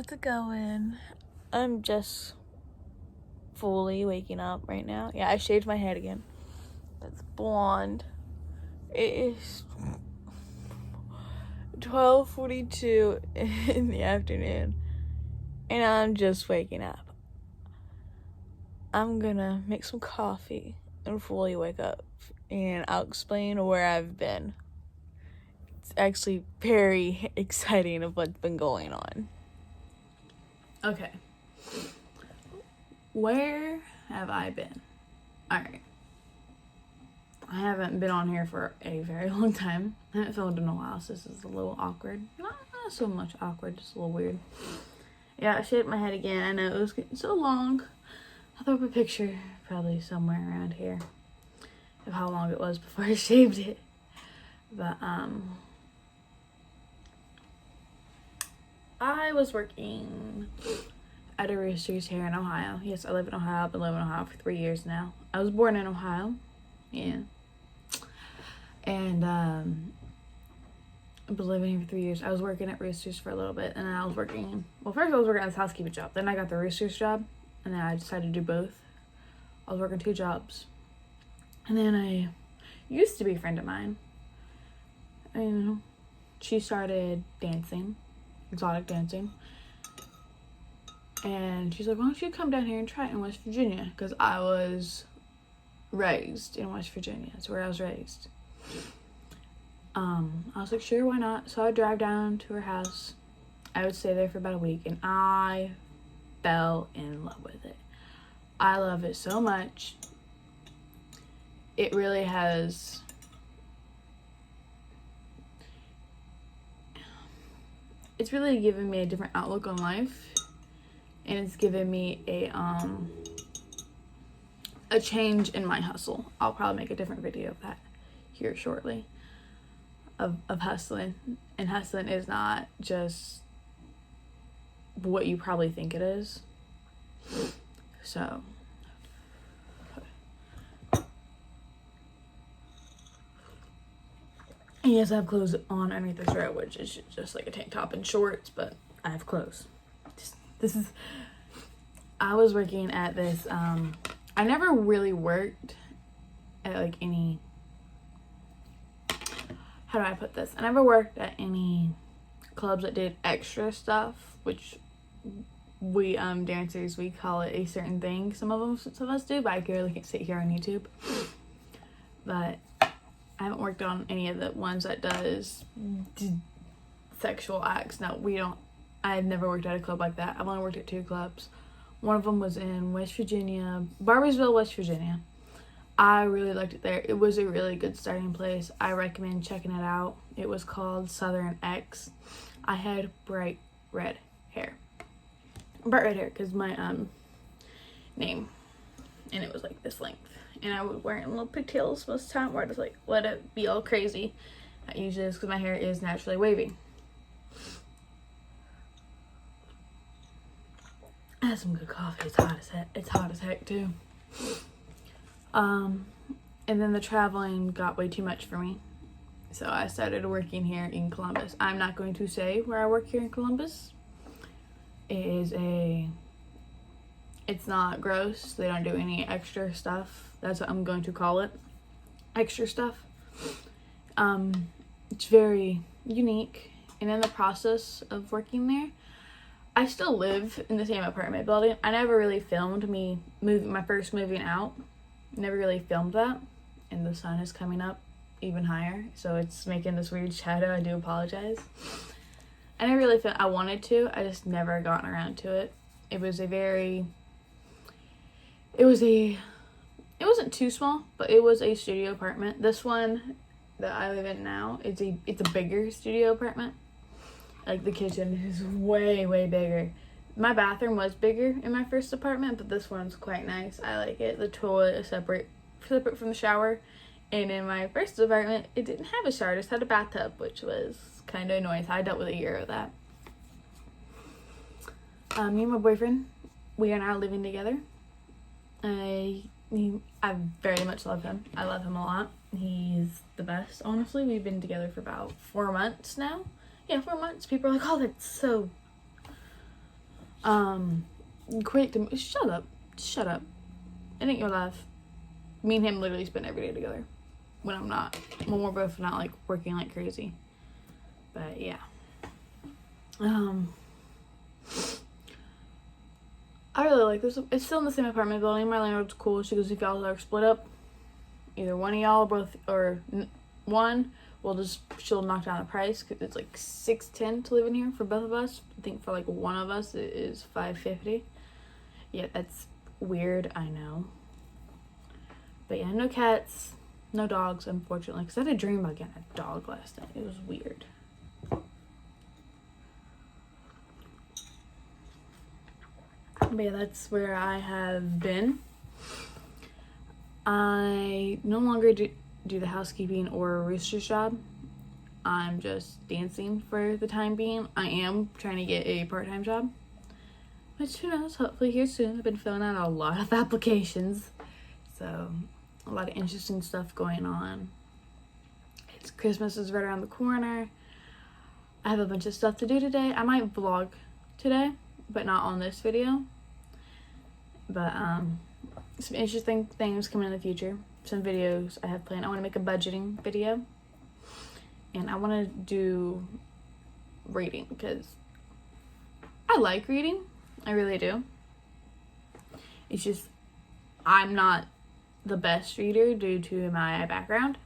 How's it going? I'm just fully waking up right now. Yeah, I shaved my head again. It's blonde. It is 12:42 in the afternoon, and I'm just waking up. I'm gonna make some coffee and fully wake up, and I'll explain where I've been. It's actually very exciting of what's been going on. Okay. Where have I been? Alright. I haven't been on here for a very long time. I haven't filmed in a while, so this is a little awkward. Not so much awkward, just a little weird. Yeah, I shaved my head again. I know it was getting so long. I'll throw up a picture probably somewhere around here of how long it was before I shaved it. But, I was working at a Roosters here in Ohio. Yes, I live in Ohio. I've been living in Ohio for 3 years now. I was born in Ohio. Yeah. And I've been living here for 3 years. I was working at Roosters for a little bit, and then I was working, well, first I was working at this housekeeping job. Then I got the Roosters job, and then I decided to do both. I was working 2 jobs. And then I used to be a friend of mine. And she started dancing, exotic dancing. And she's like, why don't you come down here and try it in West Virginia? Because I was raised in West Virginia. That's where I was raised. I was like, sure, why not? So I would drive down to her house. I would stay there for about a week, and I fell in love with it. I love it so much. It really has... It's really given me a different outlook on life. And it's given me a change in my hustle. I'll probably make a different video of that here shortly. Of hustling. And hustling is not just what you probably think it is. So. And yes, I have clothes on underneath this shirt, which is just like a tank top and shorts, but I have clothes. I was working at this, I never really worked at like any, how do I put this? I never worked at any clubs that did extra stuff, which we, dancers, we call it a certain thing. Some of us do, but I really can't sit here on YouTube. But I haven't worked on any of the ones that does sexual acts. No, we don't. I've never worked at a club like that. I've only worked at 2 clubs. One of them was in West Virginia, Barboursville, West Virginia. I really liked it there. It was a really good starting place. I recommend checking it out. It was called Southern X. I had bright red hair. Bright red hair because my name. And it was like this length. And I was wearing little pigtails most of the time where I just like let it be all crazy. That usually is because my hair is naturally wavy. I had some good coffee. It's hot as heck. It's hot as heck too. And then the traveling got way too much for me. So I started working here in Columbus. I'm not going to say where I work here in Columbus. It's not gross. They don't do any extra stuff. That's what I'm going to call it. Extra stuff. It's very unique. And in the process of working there, I still live in the same apartment building. I never really filmed me my first moving out. Never really filmed that. And the sun is coming up even higher, so it's making this weird shadow. I do apologize. I never really I wanted to. I just never gotten around to it. It wasn't too small, but it was a studio apartment. This one that I live in now, it's a bigger studio apartment. Like, the kitchen is way, way bigger. My bathroom was bigger in my first apartment, but this one's quite nice. I like it. The toilet is separate from the shower. And in my first apartment, it didn't have a shower. It just had a bathtub, which was kind of annoying. So I dealt with a year of that. Me and my boyfriend, we are now living together. I very much love him. I love him a lot. He's the best, honestly. We've been together for about 4 months now. Yeah, 4 months. People are like, oh, that's so Quick to shut up. Shut up. It ain't your life. Me and him literally spend every day together. When we're both not like working like crazy. But yeah. I really like this. It's still in the same apartment building. My landlord's cool. She goes, if y'all are split up, either one of y'all, both, or one, she'll knock down the price, because it's like $610 to live in here for both of us. I think for like one of us it is $550. Yeah, that's weird, I know. But yeah, no cats, no dogs, unfortunately, because I had a dream about getting a dog last night. It was weird. But yeah, that's where I have been. I no longer do the housekeeping or a rooster's job. I'm just dancing for the time being. I am trying to get a part-time job, which, who knows, hopefully here soon. I've been filling out a lot of applications, so a lot of interesting stuff going on. Christmas is right around the corner. I have a bunch of stuff to do today. I might vlog today, but not on this video. But some interesting things coming in the future. Some videos I have planned. I want to make a budgeting video, and I want to do reading, because I like reading. I really do. It's just I'm not the best reader due to my background.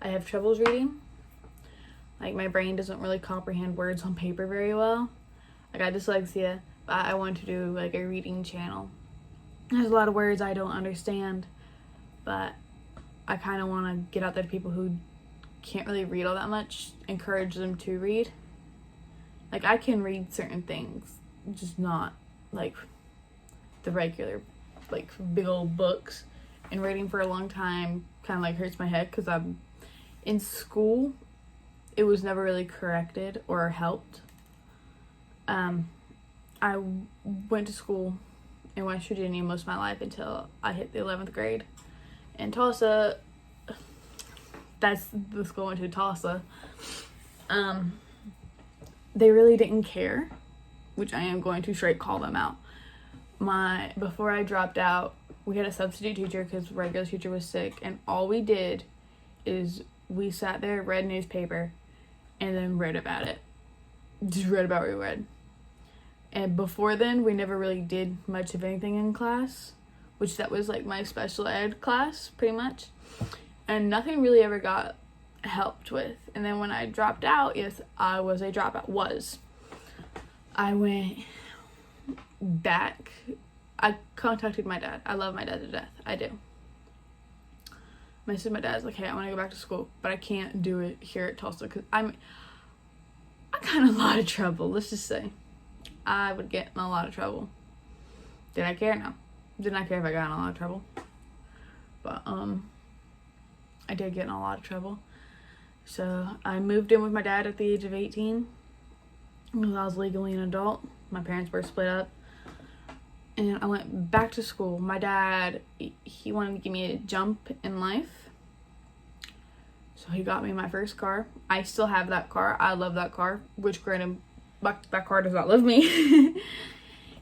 I have troubles reading. Like, my brain doesn't really comprehend words on paper very well. I got dyslexia, but I want to do like a reading channel. There's a lot of words I don't understand, but I kind of want to get out there to people who can't really read all that much, encourage them to read. Like, I can read certain things, just not like the regular, like, big old books. And reading for a long time kind of like hurts my head, because I'm in school. It was never really corrected or helped. I went to school in West Virginia most of my life until I hit the 11th grade. In Tulsa, that's the school I went to, Tulsa. They really didn't care, which I am going to straight call them out. Before I dropped out, we had a substitute teacher because regular teacher was sick, and all we did is we sat there, read newspaper, and then read about it. Just read about what we read. And before then, we never really did much of anything in class, which that was like my special ed class, pretty much. And nothing really ever got helped with. And then when I dropped out, yes, I was a dropout. I went back. I contacted my dad. I love my dad to death. I do. I said my dad's like, hey, I want to go back to school, but I can't do it here at Tulsa because I got in a lot of trouble. Let's just say I would get in a lot of trouble. Did I care? No. Did not care if I got in a lot of trouble. But I did get in a lot of trouble. So I moved in with my dad at the age of 18 because I was legally an adult. My parents were split up. And I went back to school. My dad, he wanted to give me a jump in life. So he got me my first car. I still have that car. I love that car. Which, granted, that car does not love me.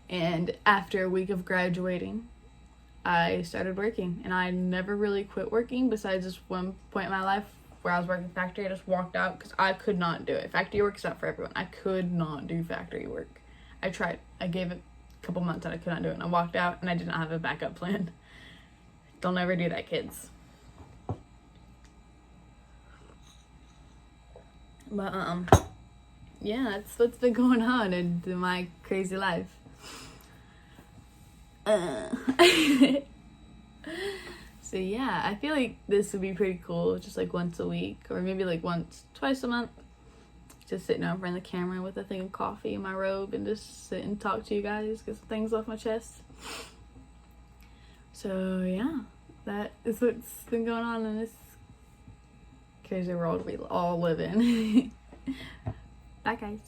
And after a week of graduating, I started working. And I never really quit working besides this one point in my life where I was working factory. I just walked out because I could not do it. Factory work is not for everyone. I could not do factory work. I tried. I gave it couple months and I could not do it, and I walked out and I did not have a backup plan. Don't ever do that, kids. But yeah, that's what's been going on in my crazy life. So yeah, I feel like this would be pretty cool, just like once a week or maybe like twice a month. Just sitting over in the camera with a thing of coffee in my robe and just sit and talk to you guys, get some things off my chest. So yeah, that is what's been going on in this crazy world we all live in. Bye guys.